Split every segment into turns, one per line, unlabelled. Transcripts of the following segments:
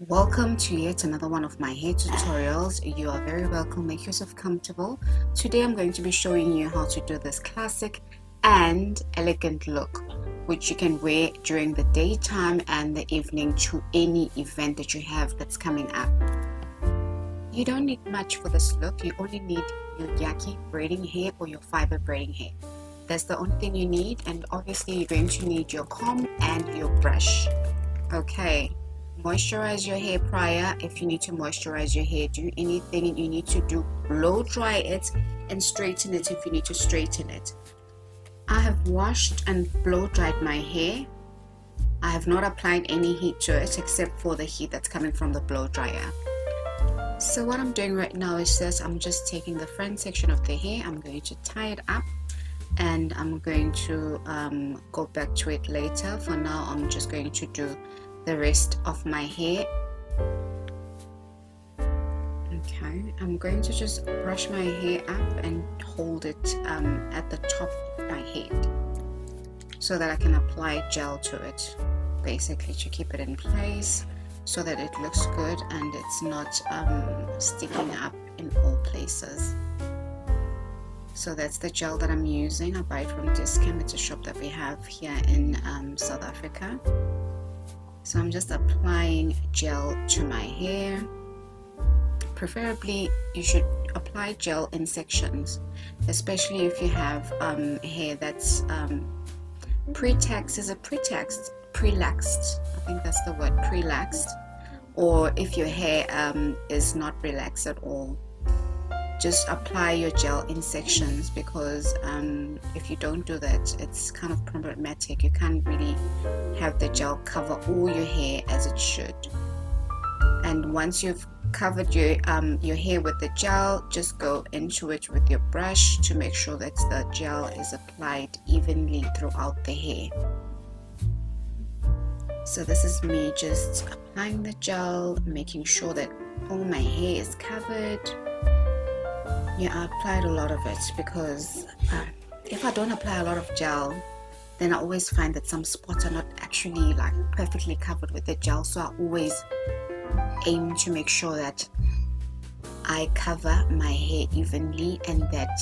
Welcome to yet another one of my hair tutorials. You are very welcome. Make yourself comfortable. Today I'm going to be showing you how to do this classic and elegant look, which you can wear during the daytime and the evening to any event that you have that's coming up. You don't need much for this look. You only need your yaki braiding hair or your fiber braiding hair. That's the only thing you need, and obviously you're going to need your comb and your brush. Okay. Moisturize your hair prior. If you need to moisturize your hair, do anything you need to do, blow dry it and straighten it if you need to straighten it. I have washed and blow dried my hair. I have not applied any heat to it except for the heat that's coming from the blow dryer. So what I'm doing right now is this: I'm just taking the front section of the hair, I'm going to tie it up, and I'm going to go back to it later. For now, I'm just going to do the rest of my hair. Okay, I'm going to just brush my hair up and hold it at the top of my head so that I can apply gel to it, basically to keep it in place so that it looks good and it's not sticking up in all places. So that's the gel that I'm using. I buy it from Discam. It's a shop that we have here in South Africa. So I'm just applying gel to my hair. Preferably you should apply gel in sections, especially if you have hair that's prelaxed, I think that's the word, prelaxed, or if your hair is not relaxed at all. Just apply your gel in sections, because if you don't do that, it's kind of problematic. You can't really have the gel cover all your hair as it should. And once you've covered your hair with the gel, just go into it with your brush to make sure that the gel is applied evenly throughout the hair. So this is me just applying the gel, making sure that all my hair is covered. Yeah, I applied a lot of it because if I don't apply a lot of gel, then I always find that some spots are not actually like perfectly covered with the gel. So I always aim to make sure that I cover my hair evenly and that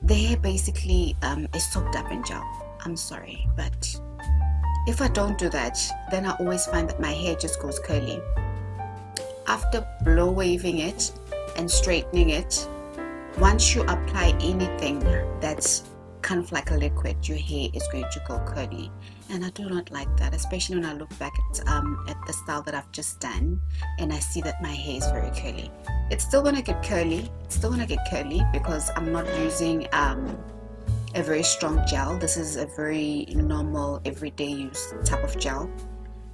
the hair basically is soaked up in gel. I'm sorry, but if I don't do that, then I always find that my hair just goes curly. After blow waving it and straightening it, once you apply anything that's kind of like a liquid, your hair is going to go curly, and I do not like that, especially when I look back at the style that I've just done and I see that my hair is very curly. It's still gonna get curly. Because I'm not using a very strong gel. This is a very normal everyday use type of gel.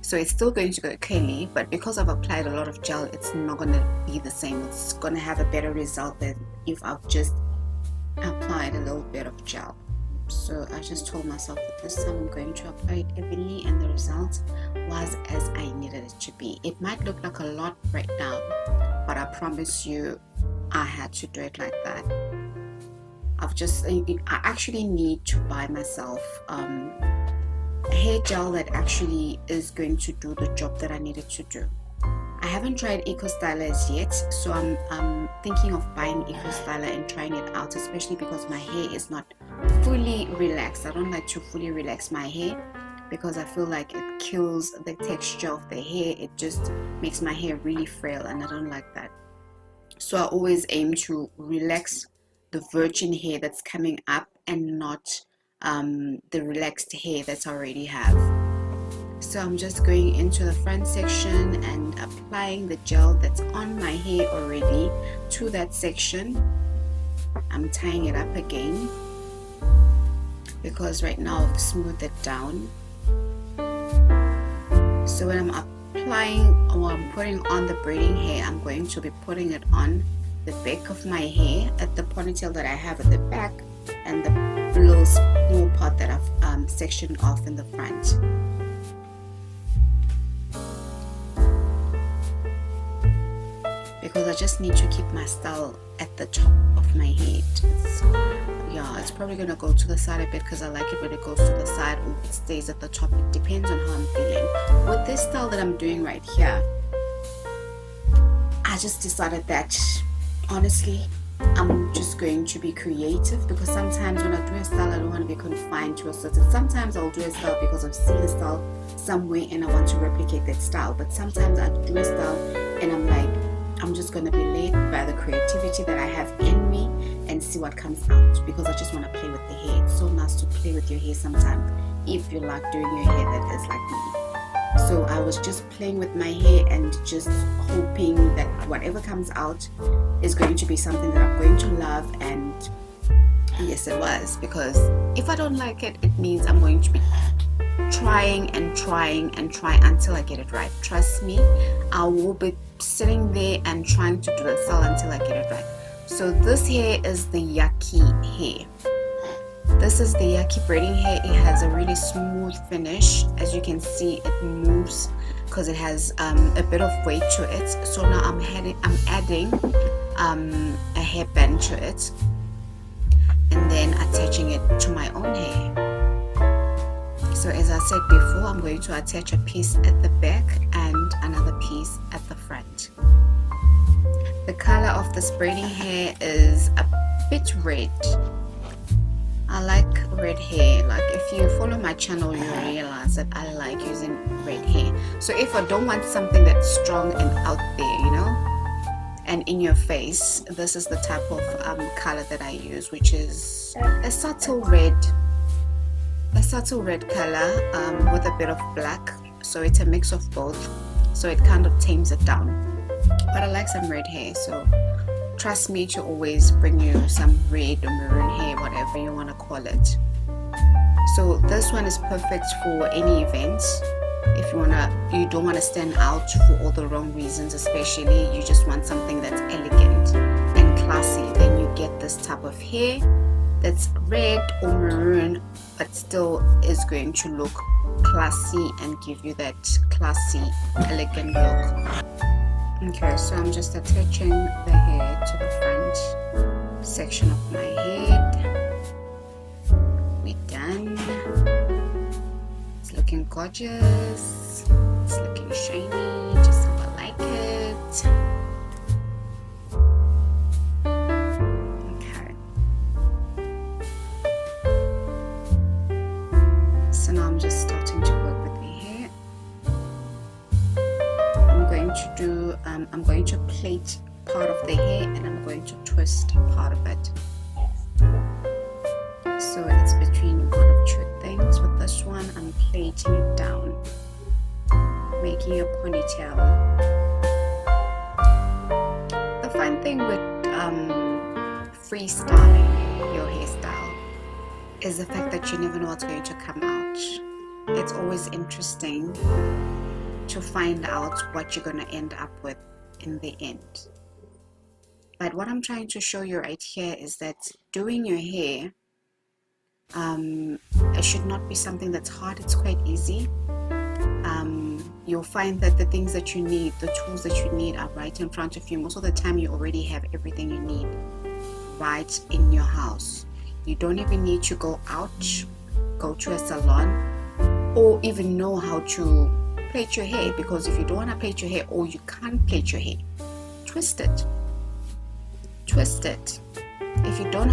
So it's still going to go curly, but because I've applied a lot of gel, it's not going to be the same. It's going to have a better result than if I've just applied a little bit of gel. So I just told myself that this time I'm going to apply it evenly, and the result was as I needed it to be. It might look like a lot right now, but I promise you I had to do it like that. I actually need to buy myself hair gel that actually is going to do the job that I needed to do. I haven't tried Eco Styler yet, so I'm thinking of buying Eco Styler and trying it out, especially because my hair is not fully relaxed. I don't like to fully relax my hair because I feel like it kills the texture of the hair. It just makes my hair really frail, and I don't like that. So I always aim to relax the virgin hair that's coming up and not the relaxed hair that I already have. So I'm just going into the front section and applying the gel that's on my hair already to that section. I'm tying it up again because right now I've smoothed it down. So when I'm applying or I'm putting on the braiding hair, I'm going to be putting it on the back of my hair, at the ponytail that I have at the back, and the little small part that I've sectioned off in the front. Because I just need to keep my style at the top of my head. It's probably going to go to the side a bit because I like it when it goes to the side or it stays at the top. It depends on how I'm feeling. With this hairstyle that I'm doing right here, I just decided that honestly I'm just going to be creative, because sometimes when I do a style I don't want to be confined to a certain. Sometimes I'll do a style because I've seen a style somewhere and I want to replicate that style, but sometimes I do a style and I'm like, I'm just going to be led by the creativity that I have in me and see what comes out, because I just want to play with the hair. It's so nice to play with your hair sometimes if you like doing your hair that is like me. So I was just playing with my hair and just hoping that whatever comes out is going to be something that I'm going to love. And yes, it was, because if I don't like it, it means I'm going to be trying and trying and try until I get it right. Trust me, I will be sitting there and trying to do the style until I get it right. So this hair is the Yaki hair. This is the Yaki braiding hair. It has a really smooth finish. As you can see, it moves because it has a bit of weight to it. So now I'm adding a hairband to it and then attaching it to my own hair. So as I said before, I'm going to attach a piece at the back and another piece at the front. The color of this braiding hair is a bit red. I like red hair. Like, if you follow my channel, you realize that I like using red hair. So if I don't want something that's strong and out there, you know, and in your face, this is the type of color that I use, which is a subtle red color with a bit of black. So it's a mix of both, so it kind of tames it down. But I like some red hair, so trust me to always bring you some red or maroon hair, whatever you want to call it. So this one is perfect for any event. If you don't want to stand out for all the wrong reasons, especially you just want something that's elegant and classy, then you get this type of hair that's red or maroon but still is going to look classy and give you that classy, elegant look. Okay, so I'm just attaching the hair to the front section of my head. We're done. It's looking gorgeous. It's looking shiny, just how I like it. Okay. So now I'm just starting to work with the hair. I'm going to plait part of the hair and I'm going to twist part of it. So it's between one of two things. With this one, I'm plaiting it down, making a ponytail. The fun thing with freestyling your hairstyle is the fact that you never know what's going to come out. It's always interesting to find out what you're going to end up with in the end. But what I'm trying to show you right here is that doing your hair it should not be something that's hard. It's quite easy. You'll find that the things that you need, the tools that you need, are right in front of you. Most of the time you already have everything you need right in your house. You don't even need to go out, go to a salon, or even know how to plait your hair, because if you don't want to plait your hair or you can't plait your hair, twist it. If you don't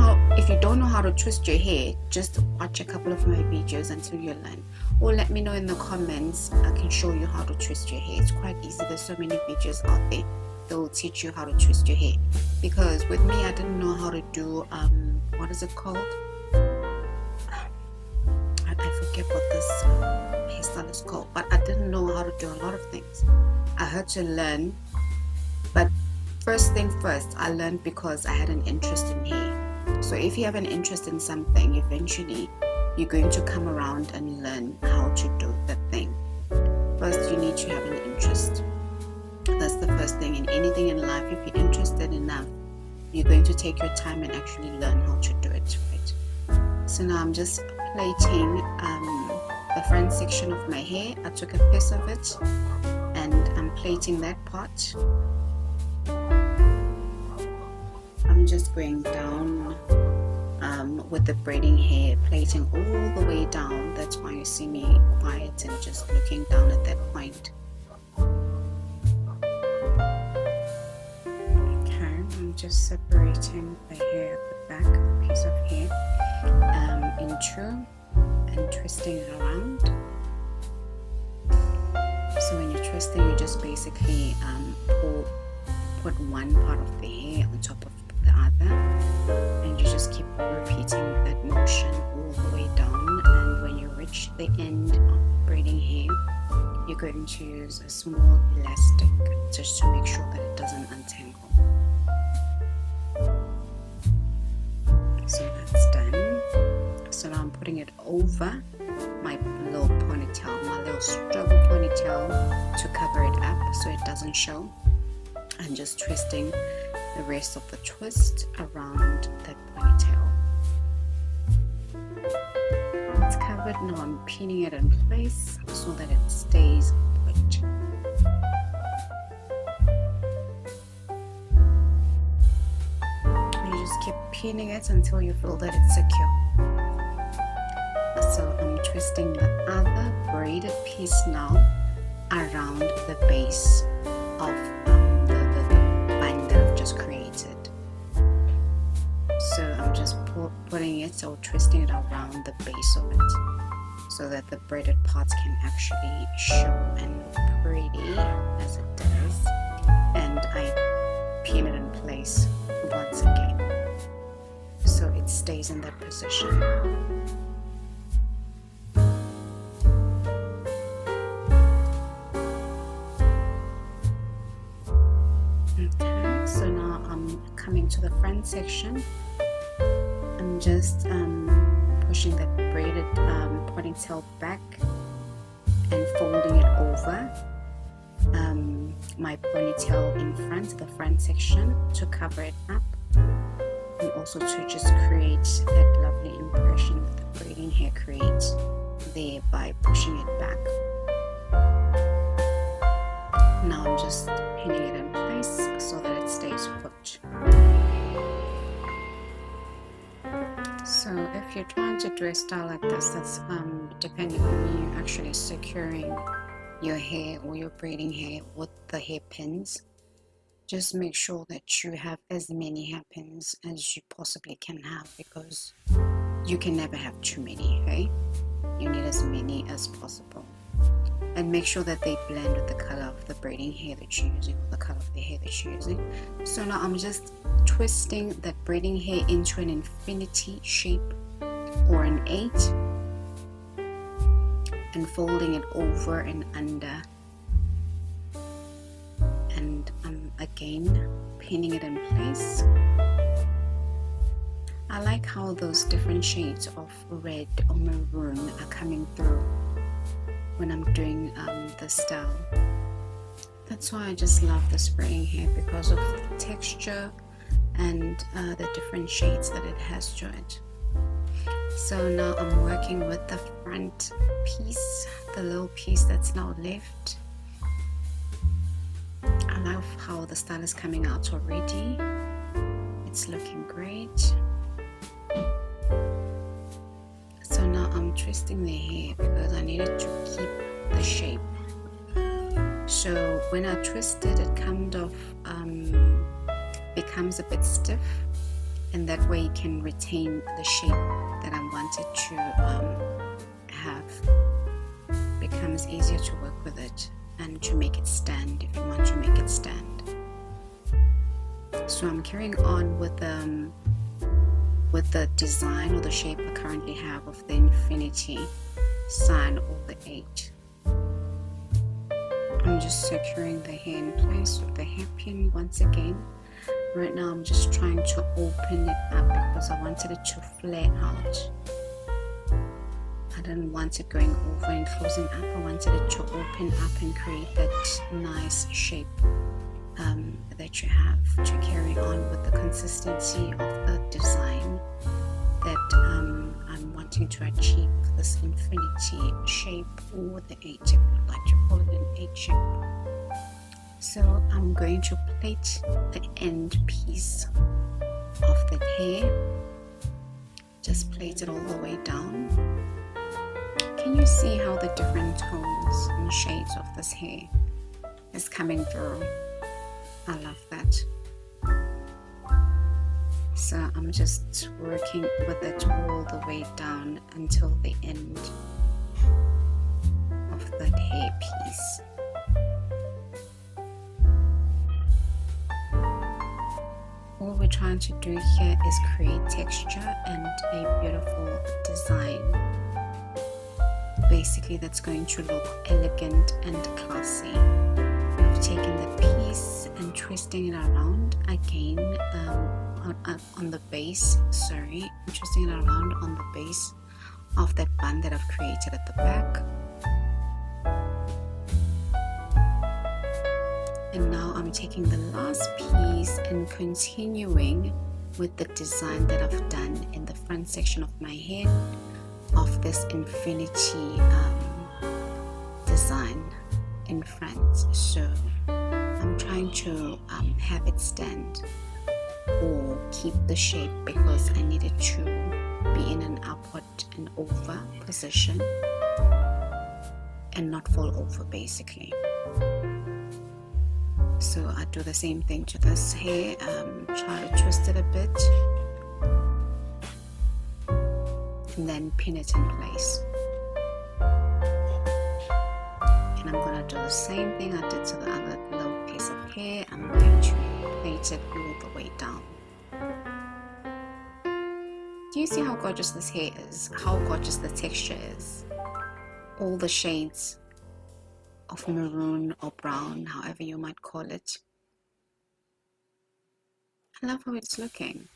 know how to twist your hair, just watch a couple of my videos until you learn, or let me know in the comments. I can show you how to twist your hair. It's quite easy. There's so many videos out there that will teach you how to twist your hair, because with me, I didn't know how to do what is it called? I forget what this hairstyle is called, but I didn't know how to do a lot of things. I had to learn, but first thing first, I learned because I had an interest in hair. So if you have an interest in something, eventually you're going to come around and learn how to do that thing. First, you need to have an interest. That's the first thing in anything in life. If you're interested enough, you're going to take your time and actually learn how to do it, right? So now I'm just plaiting the front section of my hair. I took a piece of it and I'm plaiting that part. I'm just going down with the braiding hair, plaiting all the way down. That's why you see me quiet and just looking down at that point. just separating the hair at the back, the piece of hair, into and twisting it around. So when you're twisting, you just basically put one part of the hair on top of the other, and you just keep repeating that motion all the way down. And when you reach the end of braiding hair, you're going to use a small elastic just to make sure that it doesn't untangle. So that's done. So now I'm putting it over my little ponytail, my little struggle ponytail, to cover it up so it doesn't show, and just twisting the rest of the twist around that ponytail. It's covered. Now I'm pinning it in place so that it stays put. You just keep pinning it until you feel that it's secure. So I'm twisting the other braided piece now around the base of the band that I've just created. So I'm just putting it or twisting it around the base of it so that the braided parts can actually show and pretty as it does. And I pin it in place once again so it stays in that position. Okay, so now I'm coming to the front section. I'm just pushing that braided ponytail back and folding it over my ponytail in front, the front section, to cover it up, and also to just create that lovely impression that the braiding hair creates there by pushing it back. Now I'm just pinning it in place so that it stays put. So if you're trying to do a style like this, that's depending on you actually securing your hair or your braiding hair with the hairpins. Just make sure that you have as many hairpins as you possibly can have, because you can never have too many, okay? You need as many as possible. And make sure that they blend with the color of the braiding hair that you're using, or the color of the hair that you're using. So now I'm just twisting that braiding hair into an infinity shape or an 8, and folding it over and under, and again pinning it in place. I like how those different shades of red or maroon are coming through when I'm doing this style. That's why I just love this braiding hair, because of the texture and the different shades that it has to it. So now I'm working with the front piece, the little piece that's now left. I love how the style is coming out already. It's looking great. So now I'm twisting the hair because I needed to keep the shape. So when I twist it, it kind of becomes a bit stiff, and that way you can retain the shape that I wanted to have. Becomes easier to work with it and to make it stand if you want to make it stand. So I'm carrying on with the design or the shape I currently have of the infinity sign or the 8. I'm just securing the hair in place with the hairpin once again. Right now I'm just trying to open it up because I wanted it to flare out. I didn't want it going over and closing up. I wanted it to open up and create that nice shape that you have to carry on with the consistency of the design that I'm wanting to achieve, this infinity shape, or the 8 if you'd like to call it an 8 shape. So I'm going to plait the end piece of the hair. Just plait it all the way down. Can you see how the different tones and shades of this hair is coming through? I love that. So I'm just working with it all the way down until the end of that hair piece. All we're trying to do here is create texture and a beautiful design, basically, that's going to look elegant and classy. I've taken the piece and twisting it around again on the base. Sorry, I'm twisting it around on the base of that bun that I've created at the back. And now I'm taking the last piece and continuing with the design that I've done in the front section of my head of this infinity design in front. So I'm trying to have it stand or keep the shape because I need it to be in an upward and over position and not fall over, basically. So I do the same thing to this hair, try to twist it a bit and then pin it in place. And I'm going to do the same thing I did to the other little piece of hair. I'm going to plait it all the way down. Do you see how gorgeous this hair is? How gorgeous the texture is? All the shades of maroon or brown, however you might call it. I love how it's looking.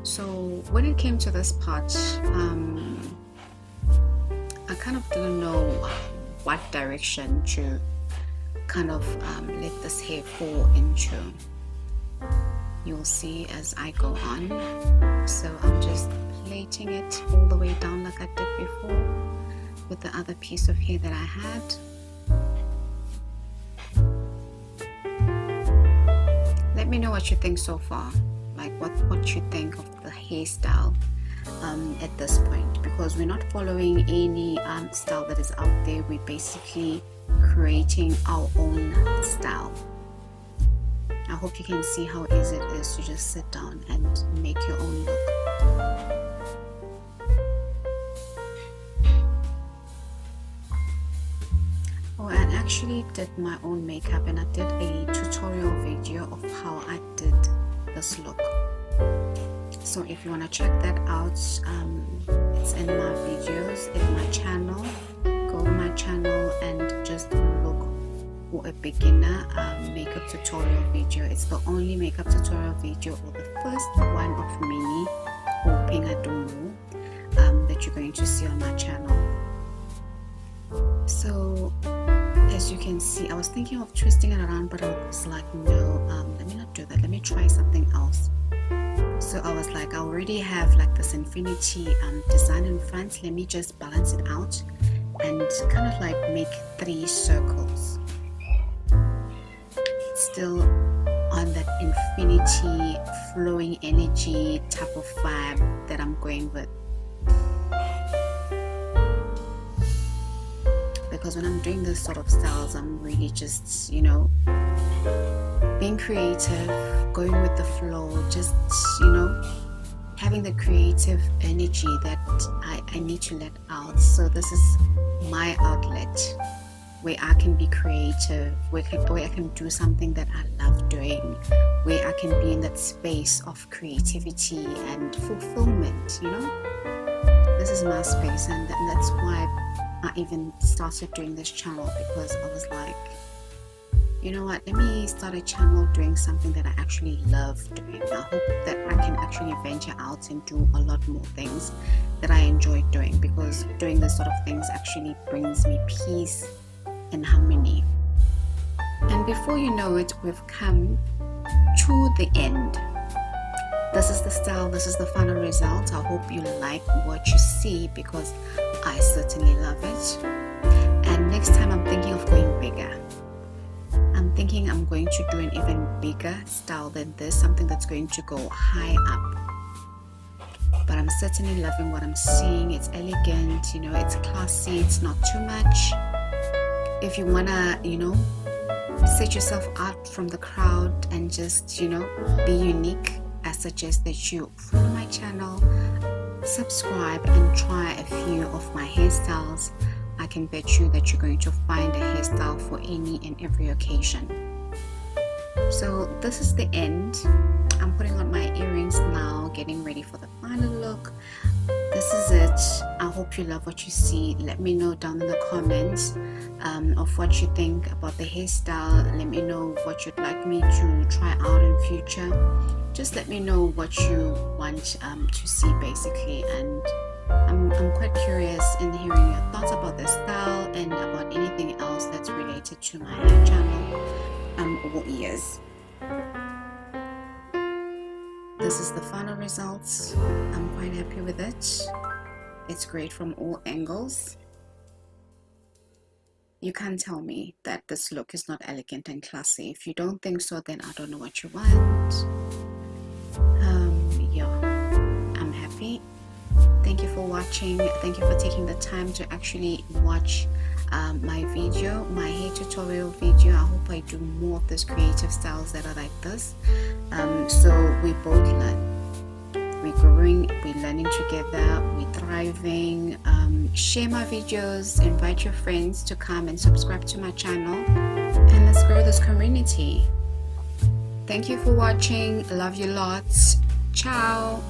So when it came to this part, I kind of didn't know what direction to kind of let this hair fall into. You'll see as I go on. So I'm just plaiting it all the way down like I did before with the other piece of hair that I had. Let me know what you think so far, like what you think of the hairstyle at this point, because we're not following any style that is out there. We're basically creating our own style. I hope you can see how easy it is to just sit down and make your own look. Oh, I actually did my own makeup and I did a tutorial video of how I did this look. So if you want to check that out, it's in my videos in my channel. Go to my channel and just look for a beginner makeup tutorial video. It's the only makeup tutorial video, or the first one of many, hoping I do more, that you're going to see on my channel. So as you can see, I was thinking of twisting it around, but I was like, no, let me not do that. Let me try something else. So I was like, I already have like this infinity design in front. Let me just balance it out and kind of like make 3 circles. Still on that infinity flowing energy type of vibe that I'm going with. Because when I'm doing this sort of styles, I'm really just, you know, being creative, going with the flow, just, you know, having the creative energy that I need to let out. So this is my outlet where I can be creative, where I can do something that I love doing, where I can be in that space of creativity and fulfillment, you know. This is my space, and that's why I even started doing this channel, because I was like, you know what, let me start a channel doing something that I actually love doing. I hope that I can actually venture out and do a lot more things that I enjoy doing, because doing this sort of things actually brings me peace and harmony. And before you know it, we've come to the end. This is the style, this is the final result. I hope you like what you see, because I certainly love it. And next time I'm thinking of going bigger. I'm thinking I'm going to do an even bigger style than this, something that's going to go high up. But I'm certainly loving what I'm seeing. It's elegant, you know, it's classy, it's not too much. If you wanna, you know, set yourself out from the crowd and just, you know, be unique, I suggest that you follow my channel, subscribe, and try a few of my hairstyles. I can bet you that you're going to find a hairstyle for any and every occasion. So this is the end. I'm putting on my earrings now, getting ready for the final look. This is it. I hope you love what you see. Let me know down in the comments of what you think about the hairstyle. Let me know what you'd like me to try out in future. Just let me know what you want to see basically, and I'm quite curious in hearing your thoughts about the style and about anything else that's related to my hair channel or ears. This is the final results. I'm quite happy with it. It's great from all angles. You can't tell me that this look is not elegant and classy. If you don't think so, then I don't know what you want. Yeah, I'm happy. Thank you for watching. Thank you for taking the time to actually watch my video, my hair tutorial video. I hope I do more of these creative styles that are like this. So we both learn. We're growing, we're learning together, we're thriving. Share my videos, invite your friends to come and subscribe to my channel, and let's grow this community. Thank you for watching. Love you lots. Ciao.